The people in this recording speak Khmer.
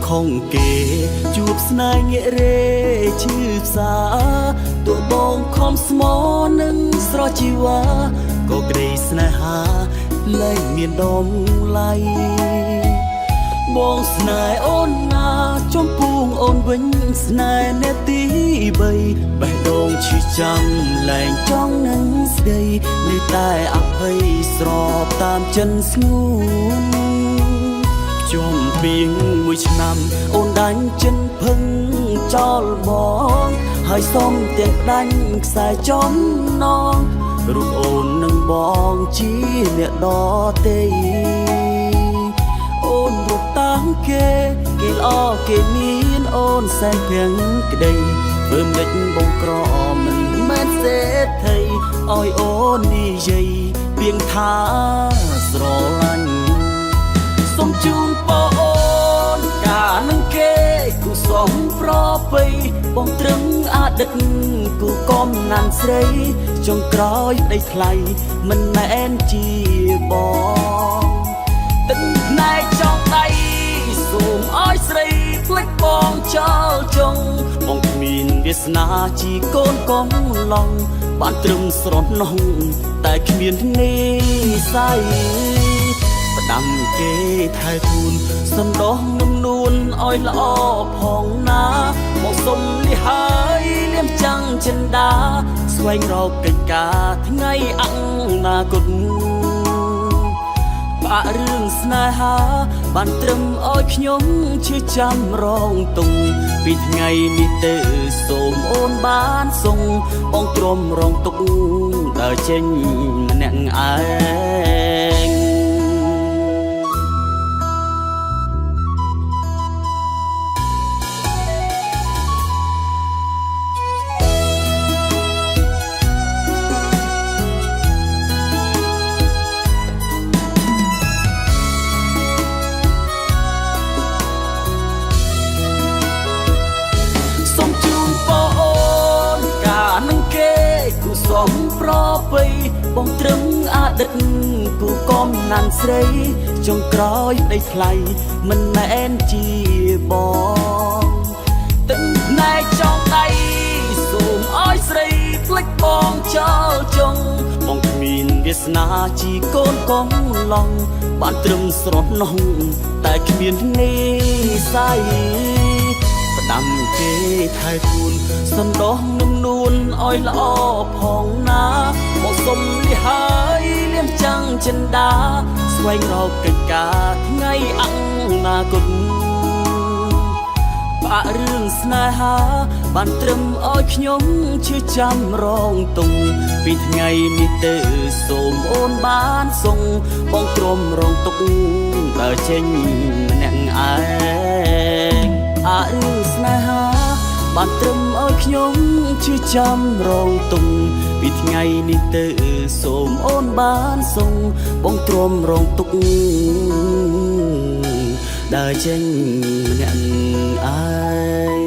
ខុងគេជួបស្នេហ៍ងាករេឈឺផ្សាទោះបងខំស្មោនឹងស្រស់ជីវ៉ាក៏ក្តីស្នេហាលែងមានដំឡៃបងស្នេហ៍អូនណាចំពោះអូនវិញស្នេហ៍នាទី3បេះដូងឈឺចាំលែងចង់នឹងស្ដីនៅតែអភ័យស្របតាមចិនស្ងួនជុំពីងមួយឆ្នាំអូនដាញ់ចិនភឹងចោលបងហើយសុំទាំងដាញ់ខ្សែចំណងរូបអូននឹងបងជាអ្នកដទេអូនរត់តាមគេល្អគេមានអូនសែនភាំងក្តីធ្វើមិនបងក្រមិនមែនសេដ្ឋីឲ្យអូននិយាយពីងថាស្រឡាញ់សុំជូនបងអូនកានឹងគេគូសំប្របីបងត្រឹមអតីតគូកំណានស្រីចុងក្រោយប្តីថ្លៃមិនមែនជាបងទឹកផ្នែកចង់ដៃសូមឲ្យស្រីផ្លេចបងចោលចុងបងគ្មានវាសនាជាកូនកំឡុងបានត្រឹមស្រណោះតែគ្មាននិស័យផ្ដាំគេថែទូនសំដោះនឹងនួនឲ្យល្អផងណាមកសុំលិហើយលៀមចាំងចិនដាស្វែងរកកិច្ចការថ្ងៃអនាគតបាក់រឿងស្នេហាបានត្រឹមឲ្យខ្ញុំឈឺចាំរងទុំពីថ្ងៃនេះទៅសូមអូនបានសុងបងទ្រាំរងទុកដើរចេញម្នាក់ឯងសំប្របីបងត្រឹមអតីតគូកំណានស្រីចុងក្រោយប្តីថ្លៃមិនមែនជាបងទឹកផ្នែកចង់ដៃសូមឲ្យស្រីផ្លេចបងចោលចុងបងគ្មានវាសនាជាកូនកំឡុងបានត្រឹមស្រណោះតែគ្មាននិស័យផ្ដាំគេថែទូនសំដោះនឹងនួនឲ្យល្អផងណាមកសុំលិហើយលៀមចាំងចិនដាស្វែងរកកិច្ចការថ្ងៃអនាគតបាក់រឿងស្នេហាបានត្រឹមឲ្យខ្ញុំឈឺចាំរងទុំពីថ្ងៃនេះទៅសូមអូនបានសុងបងទ្រាំរងទុកដើរចេញម្នាក់ឯងរឿងស្នេហាបានត្រឹមឲ្យខ្ញុំឈឺចាំរងទុំពីថ្ងៃនេះទៅសូមអូនបានសុងបងទ្រាំរងទុកដើរចេញម្នាក់ឯង